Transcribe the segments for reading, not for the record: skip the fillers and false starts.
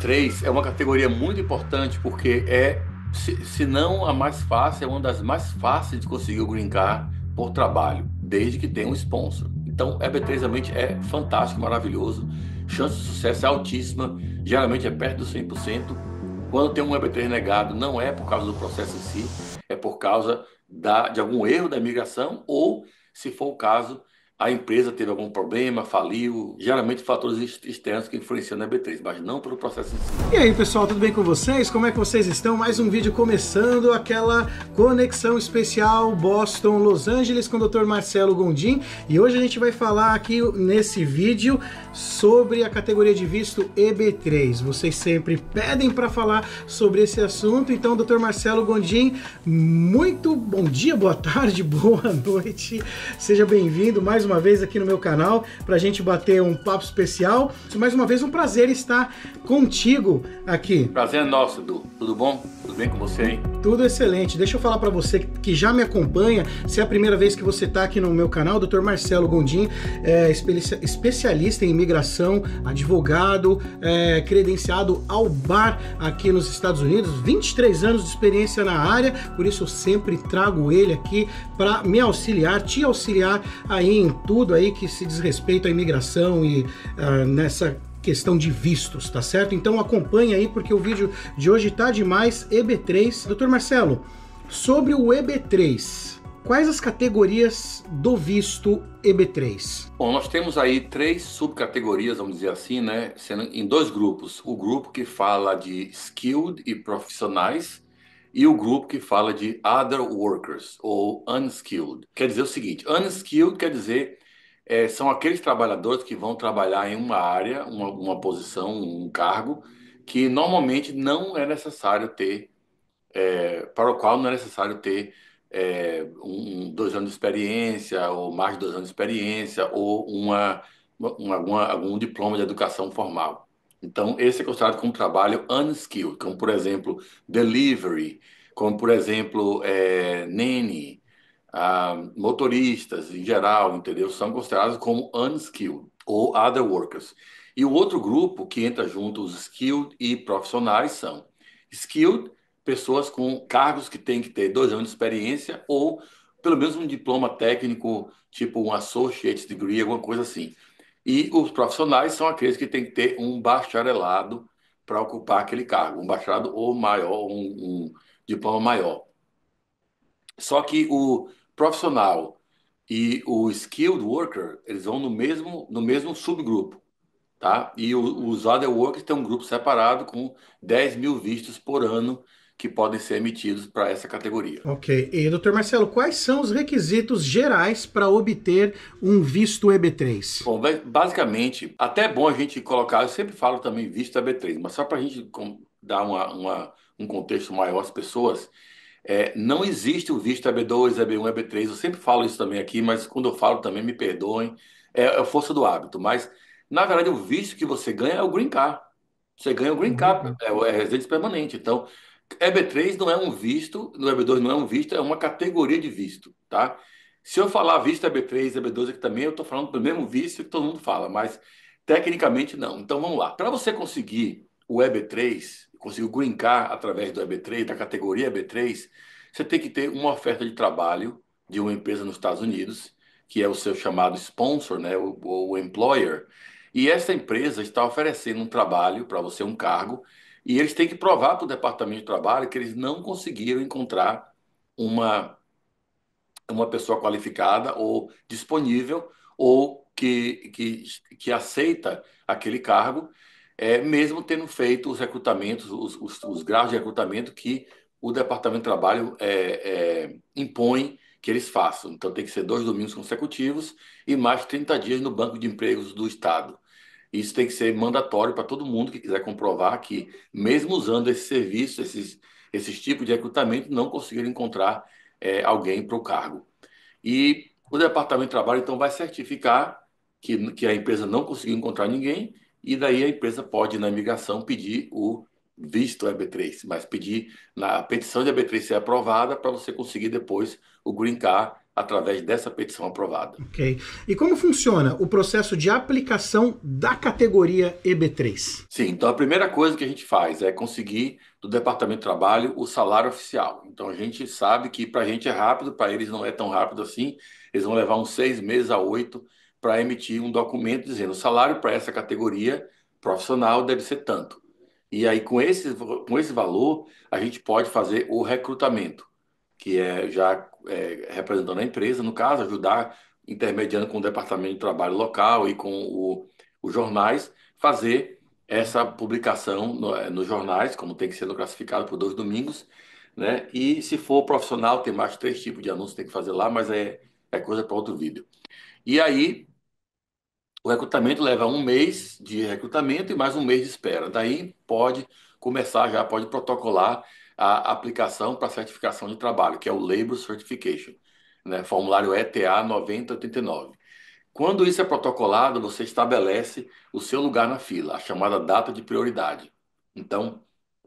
EB3 é uma categoria muito importante porque se não a mais fácil, é uma das mais fáceis de conseguir o Green Card por trabalho, desde que tenha um sponsor. Então, EB3 realmente é fantástico, maravilhoso. Chance de sucesso é altíssima, geralmente é perto dos 100%. Quando tem um EB3 negado, não é por causa do processo em si, é por causa de algum erro da imigração ou, se for o caso, a empresa teve algum problema, faliu, geralmente fatores externos que influenciam na B3, mas não pelo processo em si. E aí pessoal, tudo bem com vocês? Como é que vocês estão? Mais um vídeo começando, aquela conexão especial Boston-Los Angeles com o Dr. Marcelo Gondim. E hoje a gente vai falar aqui nesse vídeo sobre a categoria de visto EB3. Vocês sempre pedem para falar sobre esse assunto, então Dr. Marcelo Gondim, muito bom dia, boa tarde, boa noite. Seja bem-vindo mais uma vez aqui no meu canal para a gente bater um papo especial. Mais uma vez um prazer estar contigo aqui. Prazer é nosso, Edu. Tudo bom? Tudo bem com você, hein? Tudo excelente. Deixa eu falar para você que já me acompanha, se é a primeira vez que você está aqui no meu canal, Dr. Marcelo Gondim é especialista em imigração, advogado, credenciado ao bar aqui nos Estados Unidos, 23 anos de experiência na área, por isso eu sempre trago ele aqui para me auxiliar, te auxiliar aí em tudo aí que se diz respeito à imigração e nessa questão de vistos, tá certo? Então acompanha aí porque o vídeo de hoje tá demais. EB3. Dr. Marcelo, sobre o EB3, quais as categorias do visto EB3? Bom, nós temos aí três subcategorias, vamos dizer assim, né? Sendo em dois grupos. O grupo que fala de skilled e profissionais e o grupo que fala de other workers ou unskilled. Quer dizer o seguinte, unskilled quer dizer são aqueles trabalhadores que vão trabalhar em uma área, uma posição, um cargo, que normalmente não é necessário ter, para o qual não é necessário ter 2 anos de experiência, ou mais de 2 anos de experiência, ou algum diploma de educação formal. Então, esse é considerado como trabalho unskilled, como, por exemplo, delivery, como, por exemplo, nanny, motoristas em geral, entendeu? São considerados como unskilled ou other workers. E o outro grupo que entra junto, os skilled e profissionais, são skilled, pessoas com cargos que têm que ter 2 anos de experiência ou pelo menos um diploma técnico, tipo um associate degree, alguma coisa assim. E os profissionais são aqueles que têm que ter um bacharelado para ocupar aquele cargo, um bacharelado ou maior, um diploma maior. Só que o profissional e o skilled worker, eles vão no mesmo subgrupo, tá? E os other workers têm um grupo separado com 10 mil vistos por ano que podem ser emitidos para essa categoria. Ok. E, Dr. Marcelo, quais são os requisitos gerais para obter um visto EB3? Bom, basicamente, até é bom a gente colocar, eu sempre falo também visto EB3, mas só para a gente dar um contexto maior às pessoas. Não existe o visto EB2, EB1, EB3. Eu sempre falo isso também aqui, mas quando eu falo também me perdoem. É a força do hábito. Mas, na verdade, o visto que você ganha é o Green Card. Você ganha o Green Card, é residência permanente. Então, EB3 não é um visto, no EB2 não é um visto, é uma categoria de visto, tá? Se eu falar visto EB3, EB2 aqui também, eu estou falando do mesmo visto que todo mundo fala, mas tecnicamente não. Então, vamos lá. Para você conseguir o EB3, conseguir o Green Card através do EB3, da categoria EB3, você tem que ter uma oferta de trabalho de uma empresa nos Estados Unidos, que é o seu chamado sponsor, né, o employer, e essa empresa está oferecendo um trabalho para você, um cargo, e eles têm que provar para o Departamento de Trabalho que eles não conseguiram encontrar uma, uma pessoa qualificada ou disponível ou que aceita aquele cargo, mesmo tendo feito os recrutamentos, os graus de recrutamento que o Departamento de Trabalho impõe que eles façam. Então, tem que ser 2 domingos consecutivos e mais 30 dias no Banco de Empregos do Estado. Isso tem que ser mandatório para todo mundo que quiser comprovar que, mesmo usando esse serviço, esses tipos de recrutamento, não conseguiram encontrar alguém para o cargo. E o Departamento de Trabalho, então, vai certificar que a empresa não conseguiu encontrar ninguém, e daí a empresa pode, na imigração, pedir o visto EB3, mas pedir na petição de EB3 ser aprovada para você conseguir depois o Green Card através dessa petição aprovada. Ok. E como funciona o processo de aplicação da categoria EB3? Sim, então a primeira coisa que a gente faz é conseguir do Departamento de Trabalho o salário oficial. Então a gente sabe que para a gente é rápido, para eles não é tão rápido assim. Eles vão levar uns 6 meses a 8 para emitir um documento dizendo o salário para essa categoria profissional deve ser tanto. E aí com esse valor a gente pode fazer o recrutamento, que é já representando a empresa, no caso, ajudar intermediando com o Departamento de Trabalho local e com os jornais, fazer essa publicação nos jornais, como tem que ser classificado por 2 domingos, né? E se for profissional, tem mais 3 tipos de anúncios que tem que fazer lá, mas é coisa para outro vídeo. E aí, o recrutamento leva um mês de recrutamento e mais um mês de espera. Daí pode começar, já pode protocolar a aplicação para certificação de trabalho, que é o Labor Certification, né? Formulário ETA 9089. Quando isso é protocolado, você estabelece o seu lugar na fila, a chamada data de prioridade. Então,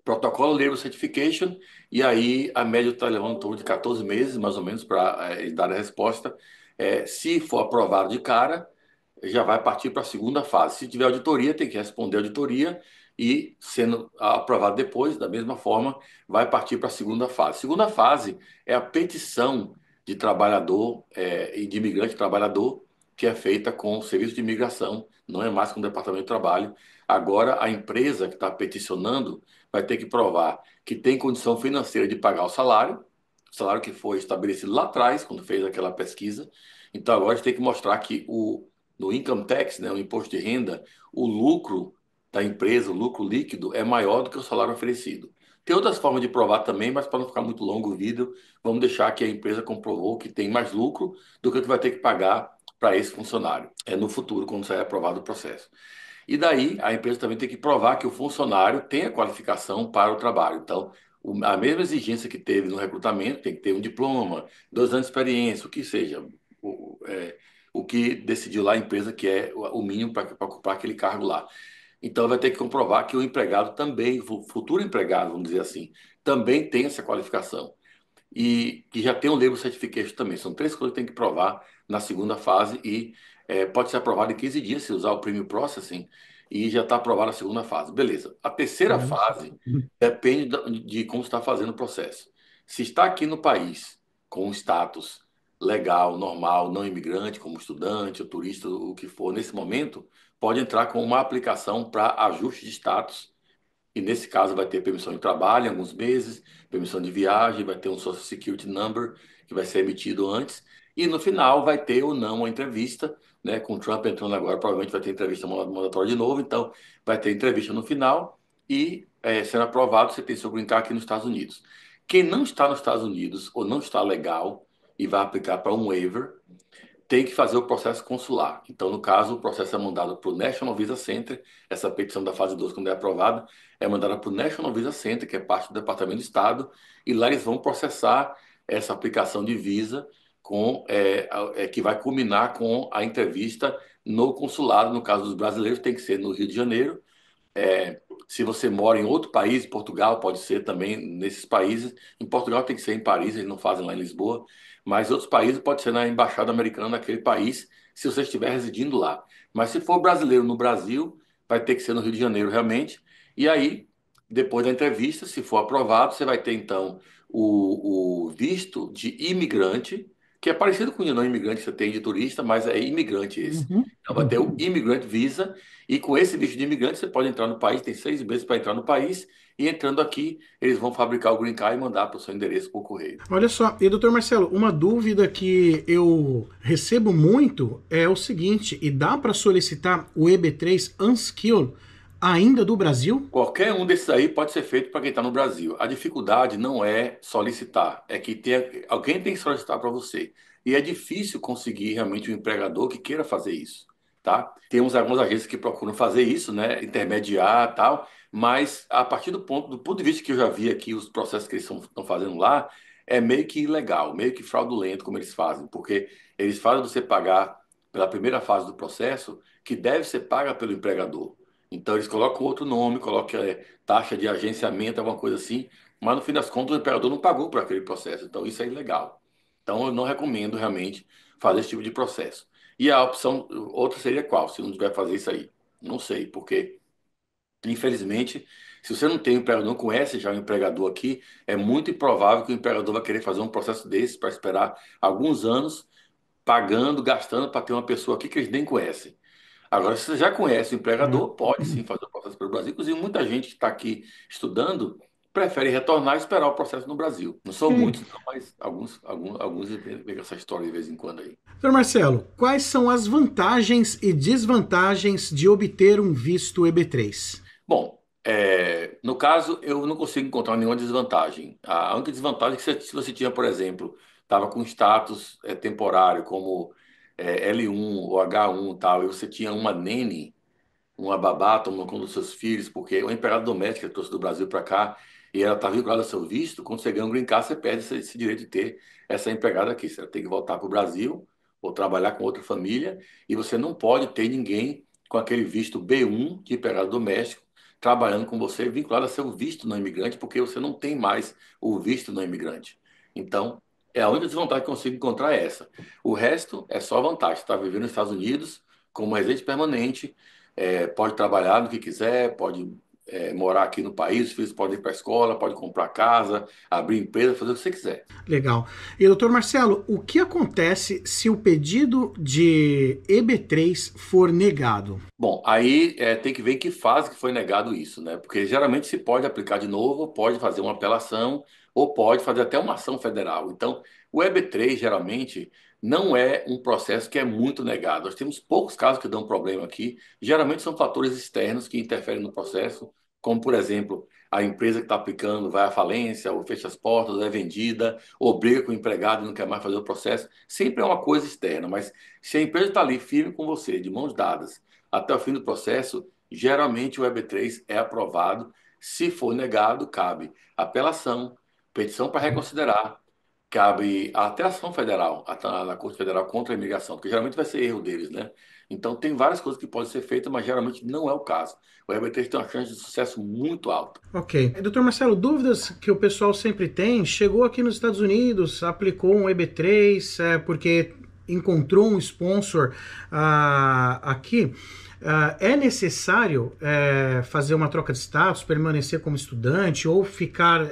protocolo Labor Certification, e aí a média está levando em torno de 14 meses, mais ou menos, para dar a resposta. Se for aprovado de cara, já vai partir para a segunda fase. Se tiver auditoria, tem que responder a auditoria e, sendo aprovado depois, da mesma forma, vai partir para a segunda fase. Segunda fase é a petição de trabalhador e de imigrante trabalhador, que é feita com o Serviço de Imigração, não é mais com o Departamento de Trabalho. Agora, a empresa que está peticionando vai ter que provar que tem condição financeira de pagar o salário que foi estabelecido lá atrás, quando fez aquela pesquisa. Então, agora a gente tem que mostrar que no income tax, né, o imposto de renda, o lucro da empresa, o lucro líquido, é maior do que o salário oferecido. Tem outras formas de provar também, mas para não ficar muito longo o vídeo, vamos deixar que a empresa comprovou que tem mais lucro do que vai ter que pagar para esse funcionário no futuro, quando sair aprovado o processo. E daí a empresa também tem que provar que o funcionário tem a qualificação para o trabalho. Então, a mesma exigência que teve no recrutamento, tem que ter um diploma, 2 anos de experiência, o que seja, o que decidiu lá a empresa que é o mínimo para ocupar aquele cargo lá. Então, vai ter que comprovar que o empregado também, o futuro empregado, vamos dizer assim, também tem essa qualificação e que já tem um Labor Certification também. São 3 coisas que tem que provar na segunda fase e pode ser aprovado em 15 dias se usar o Premium Processing e já está aprovado na segunda fase. Beleza. A terceira Olha só. fase depende de como está fazendo o processo. Se está aqui no país com um status legal, normal, não imigrante, como estudante ou turista, o que for, nesse momento, pode entrar com uma aplicação para ajuste de status e nesse caso vai ter permissão de trabalho em alguns meses, permissão de viagem, vai ter um Social Security Number que vai ser emitido antes. E no final vai ter ou não uma entrevista, né? Com o Trump entrando agora, provavelmente vai ter entrevista mandatória de novo. Então, vai ter entrevista no final e, sendo aprovado, você tem seu green card aqui nos Estados Unidos. Quem não está nos Estados Unidos ou não está legal e vai aplicar para um waiver, tem que fazer o processo consular. Então, no caso, o processo é mandado para o National Visa Center, essa petição da fase 2, quando é aprovada, é mandada para o National Visa Center, que é parte do Departamento de Estado, e lá eles vão processar essa aplicação de visa que vai culminar com a entrevista no consulado. No caso dos brasileiros, tem que ser no Rio de Janeiro. Se você mora em outro país, Portugal, pode ser também nesses países. Em Portugal tem que ser em Paris, eles não fazem lá em Lisboa. Mas outros países pode ser na embaixada americana naquele país, se você estiver residindo lá. Mas se for brasileiro no Brasil, vai ter que ser no Rio de Janeiro realmente. E aí, depois da entrevista, se for aprovado, você vai ter então o visto de imigrante, que é parecido com o não imigrante que você tem de turista, mas é imigrante esse. Uhum. Então vai ter o Immigrant Visa, e com esse visto de imigrante você pode entrar no país, tem 6 meses para entrar no país, e entrando aqui, eles vão fabricar o Green Card e mandar para o seu endereço por correio. Olha só, e doutor Marcelo, uma dúvida que eu recebo muito é o seguinte: e dá para solicitar o EB3 Unskilled ainda do Brasil? Qualquer um desses aí pode ser feito para quem está no Brasil. A dificuldade não é solicitar, é que alguém tem que solicitar para você. E é difícil conseguir realmente um empregador que queira fazer isso, tá? Temos algumas agências que procuram fazer isso, né? Intermediar tal, mas a partir do ponto de vista que eu já vi aqui, os processos que eles estão fazendo lá, é meio que ilegal, meio que fraudulento como eles fazem, porque eles fazem você pagar pela primeira fase do processo, que deve ser paga pelo empregador. Então eles colocam outro nome, colocam taxa de agenciamento, alguma coisa assim, mas no fim das contas o empregador não pagou por aquele processo, então isso é ilegal. Então, eu não recomendo realmente fazer esse tipo de processo. E a opção, outra seria qual? Se não tiver fazer isso aí? Não sei, porque, infelizmente, se você não tem um empregador, não conhece já o empregador aqui, é muito improvável que o empregador vai querer fazer um processo desse para esperar alguns anos, pagando, gastando para ter uma pessoa aqui que eles nem conhecem. Agora, se você já conhece o empregador, pode sim fazer o processo pelo Brasil. Inclusive, muita gente que está aqui estudando prefere retornar e esperar o processo no Brasil. Não são Ok. muitos, não, mas alguns vêm essa história de vez em quando aí. Doutor Marcelo, quais são as vantagens e desvantagens de obter um visto EB3? Bom, no caso, eu não consigo encontrar nenhuma desvantagem. A única desvantagem é que se você tinha, por exemplo, estava com status temporário, como L1 ou H1 e tal, e você tinha uma nene, uma babá tomando conta dos seus filhos, porque uma empregada doméstica que trouxe do Brasil para cá e ela está vinculada ao seu visto, quando você ganha um green card, você perde esse direito de ter essa empregada aqui. Você tem que voltar para o Brasil ou trabalhar com outra família e você não pode ter ninguém com aquele visto B1 de empregado doméstico trabalhando com você vinculado a seu visto não imigrante, porque você não tem mais o visto não imigrante. Então, a única desvantagem que eu consigo encontrar é essa. O resto é só vantagem. Você está vivendo nos Estados Unidos como residente permanente, pode trabalhar no que quiser, pode morar aqui no país, os filhos podem ir para a escola, pode comprar casa, abrir empresa, fazer o que você quiser. Legal. E doutor Marcelo, o que acontece se o pedido de EB3 for negado? Bom, aí tem que ver em que fase que foi negado isso, né? Porque geralmente se pode aplicar de novo, pode fazer uma apelação ou pode fazer até uma ação federal. Então, o EB3 geralmente não é um processo que é muito negado. Nós temos poucos casos que dão problema aqui. Geralmente são fatores externos que interferem no processo, como, por exemplo, a empresa que está aplicando vai à falência, ou fecha as portas, ou é vendida, ou briga com o empregado e não quer mais fazer o processo. Sempre é uma coisa externa, mas se a empresa está ali firme com você, de mãos dadas, até o fim do processo, geralmente o EB3 é aprovado. Se for negado, cabe apelação, petição para reconsiderar, cabe até ação federal, na Corte Federal contra a imigração, porque geralmente vai ser erro deles, né? Então tem várias coisas que podem ser feitas, mas geralmente não é o caso. O EB3 tem uma chance de sucesso muito alta. Ok. Doutor Marcelo, dúvidas que o pessoal sempre tem, chegou aqui nos Estados Unidos, aplicou um EB3, porque encontrou um sponsor aqui. É necessário fazer uma troca de status, permanecer como estudante ou ficar...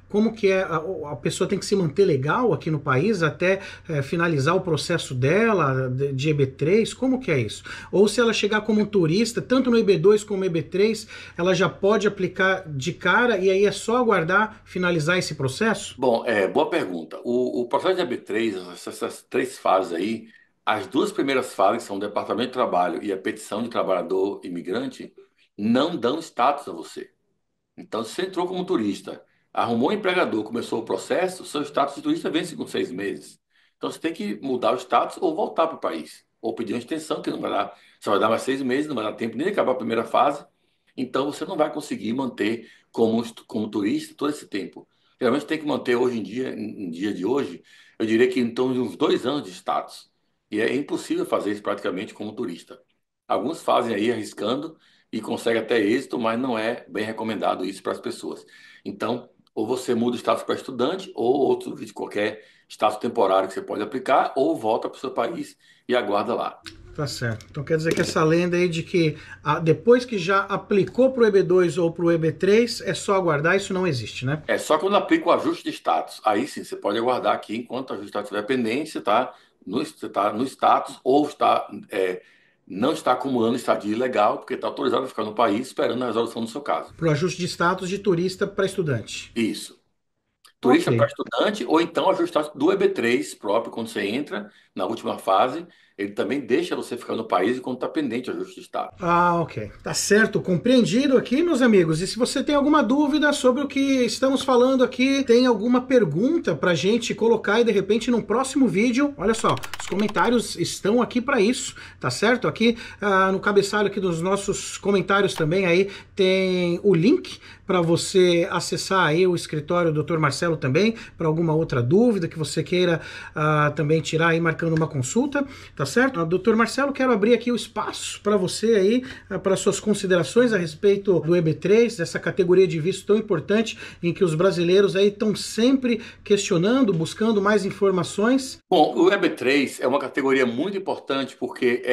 como que a pessoa tem que se manter legal aqui no país até finalizar o processo dela de EB3? Como que é isso? Ou se ela chegar como um turista, tanto no EB2 como no EB3, ela já pode aplicar de cara e aí é só aguardar finalizar esse processo? Bom, boa pergunta. O processo de EB3, essas três fases aí, as duas primeiras fases, que são o Departamento de Trabalho e a petição de trabalhador imigrante, não dão status a você. Então, se você entrou como turista, arrumou um empregador, começou o processo, seu status de turista vence com 6 meses. Então, você tem que mudar o status ou voltar para o país. Ou pedir uma extensão, que não vai dar, só vai dar mais 6 meses, não vai dar tempo nem de acabar a primeira fase. Então, você não vai conseguir manter como turista todo esse tempo. Geralmente, tem que manter hoje em dia, em dia de hoje, eu diria que então uns 2 anos de status. E é impossível fazer isso praticamente como turista. Alguns fazem aí arriscando, e consegue até êxito, mas não é bem recomendado isso para as pessoas. Então, ou você muda o status para estudante, ou outro de qualquer status temporário que você pode aplicar, ou volta para o seu país e aguarda lá. Tá certo. Então quer dizer que essa lenda aí de que depois que já aplicou pro EB2 ou pro EB3, é só aguardar, isso não existe, né? É só quando aplica o ajuste de status. Aí sim, você pode aguardar aqui enquanto o ajuste de status estiver pendente, você tá no status ou não está acumulando estadia ilegal, porque está autorizado a ficar no país esperando a resolução do seu caso. Pro ajuste de status de turista para estudante. Isso. Ok. Turista para estudante, ou então ajustar do EB3 próprio, quando você entra na última fase, ele também deixa você ficar no país enquanto está pendente o ajuste de status. Ok. Tá certo, compreendido aqui, meus amigos. E se você tem alguma dúvida sobre o que estamos falando aqui, tem alguma pergunta pra gente colocar e de repente num próximo vídeo, olha só, os comentários estão aqui para isso, tá certo? Aqui no cabeçalho aqui dos nossos comentários também aí tem o link para você acessar aí o escritório do Dr. Marcelo também, para alguma outra dúvida que você queira também tirar aí marcando uma consulta, tá tá certo? Doutor Marcelo, quero abrir aqui o espaço para você aí, para suas considerações a respeito do EB3, dessa categoria de visto tão importante em que os brasileiros aí estão sempre questionando, buscando mais informações. Bom, o EB3 é uma categoria muito importante porque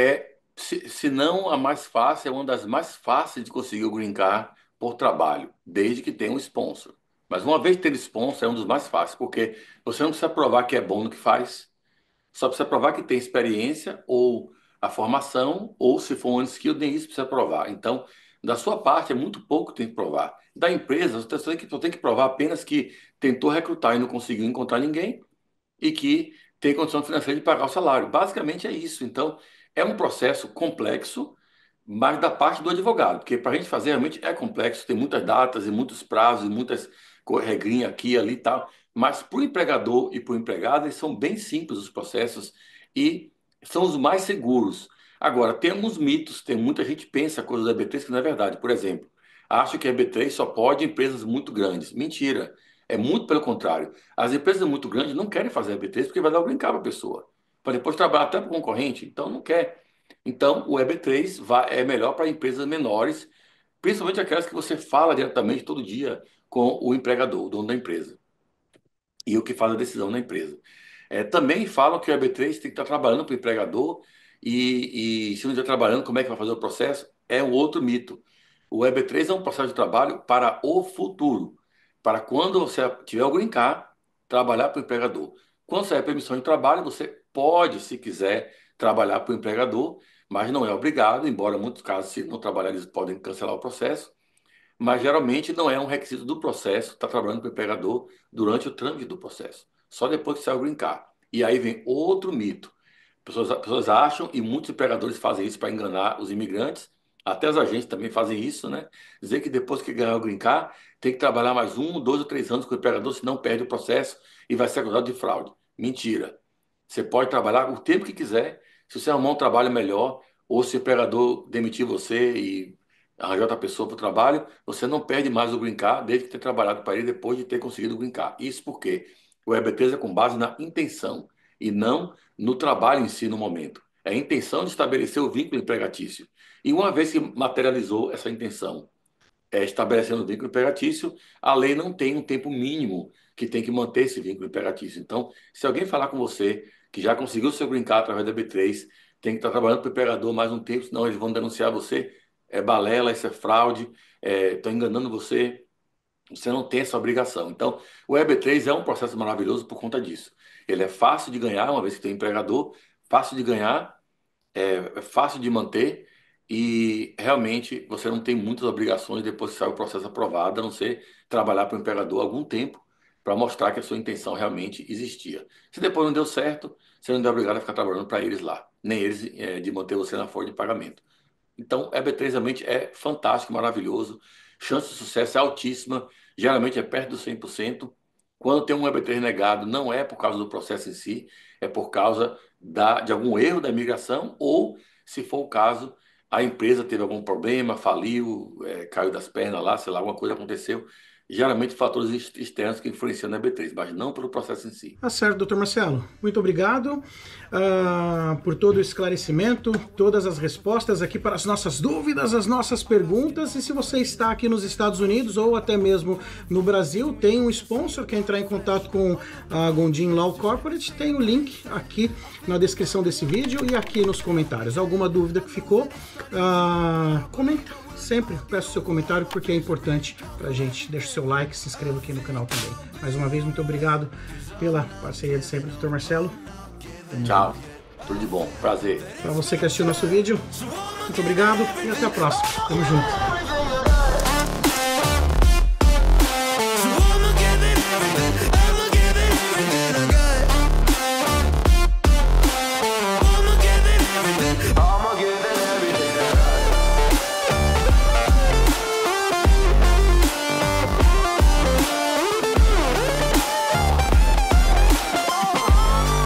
se não a mais fácil, é uma das mais fáceis de conseguir o Green Card por trabalho, desde que tenha um sponsor. Mas uma vez tendo sponsor, é um dos mais fáceis, porque você não precisa provar que é bom no que faz, só precisa provar que tem experiência ou a formação, ou se for um skill, nem isso precisa provar. Então, da sua parte, é muito pouco que tem que provar. Da empresa, você tem que provar apenas que tentou recrutar e não conseguiu encontrar ninguém e que tem condição financeira de pagar o salário. Basicamente é isso. Então, é um processo complexo, mas da parte do advogado, porque para a gente fazer realmente é complexo, tem muitas datas e muitos prazos e muitas regrinhas aqui, ali e tal. Mas para o empregador e para o empregado, eles são bem simples os processos e são os mais seguros. Agora, tem alguns mitos, tem muita gente que pensa coisas da EB3 que não é verdade. Por exemplo, acho que a EB3 só pode empresas muito grandes. Mentira. É muito pelo contrário. As empresas muito grandes não querem fazer EB3 porque vai dar o green card para a pessoa. Para depois trabalhar até para o concorrente, então não quer. Então, o EB3 é melhor para empresas menores, principalmente aquelas que você fala diretamente todo dia com o empregador, o dono da empresa e o que faz a decisão na empresa. Também falam que o EB3 tem que estar trabalhando para o empregador e se não estiver trabalhando, como é que vai fazer o processo? É um outro mito. O EB3 é um processo de trabalho para o futuro, para quando você tiver o green card, trabalhar para o empregador. Quando sair a permissão de trabalho, você pode, se quiser, trabalhar para o empregador, mas não é obrigado, embora em muitos casos, se não trabalhar, eles podem cancelar o processo. Mas geralmente não é um requisito do processo estar trabalhando para o empregador durante o trâmite do processo. Só depois que sai o green card. E aí vem outro mito. Pessoas acham, e muitos empregadores fazem isso para enganar os imigrantes, até as agências também fazem isso, né? Dizer que depois que ganhar o green card, tem que trabalhar mais 1, 2 ou 3 anos com o empregador, senão perde o processo e vai ser acusado de fraude. Mentira. Você pode trabalhar o tempo que quiser, se você arrumar um trabalho melhor, ou se o empregador demitir você e arranjar outra pessoa para o trabalho, você não perde mais o green card desde que tenha trabalhado para ele depois de ter conseguido o green card. Isso porque o EB3 é com base na intenção e não no trabalho em si no momento. É a intenção de estabelecer o vínculo empregatício. E uma vez que materializou essa intenção, estabelecendo o vínculo empregatício, a lei não tem um tempo mínimo que tem que manter esse vínculo empregatício. Então, se alguém falar com você que já conseguiu o seu green card através da EB3, tem que estar trabalhando para o empregador mais um tempo, senão eles vão denunciar você. É balela, isso é fraude, estão enganando você. Você não tem essa obrigação. Então, o EB3 é um processo maravilhoso por conta disso. Ele é fácil de ganhar, uma vez que tem empregador, fácil de ganhar, é fácil de manter e realmente você não tem muitas obrigações depois que sai o processo aprovado, a não ser trabalhar para o empregador algum tempo para mostrar que a sua intenção realmente existia. Se depois não deu certo, você não é obrigado a ficar trabalhando para eles lá, nem eles de manter você na folha de pagamento. Então, EB3 realmente é fantástico, maravilhoso. Chance de sucesso é altíssima, geralmente é perto dos 100%. Quando tem um EB3 negado, não é por causa do processo em si, é por causa de algum erro da imigração ou, se for o caso, a empresa teve algum problema, faliu, caiu das pernas lá, sei lá, alguma coisa aconteceu. Geralmente fatores externos que influenciam na EB3, mas não pelo processo em si. Tá certo, doutor Marcelo. Muito obrigado por todo o esclarecimento, todas as respostas aqui para as nossas dúvidas, as nossas perguntas. E se você está aqui nos Estados Unidos ou até mesmo no Brasil, tem um sponsor, quer entrar em contato com a Gondim Law Corporate, tem o link aqui na descrição desse vídeo e aqui nos comentários. Alguma dúvida que ficou, comenta. Sempre peço seu comentário porque é importante pra gente. Deixa o seu like, se inscreva aqui no canal também. Mais uma vez, muito obrigado pela parceria de sempre, Dr. Marcelo. Tchau. Tudo de bom. Prazer. Para você que assistiu nosso vídeo, muito obrigado e até a próxima. Tamo junto.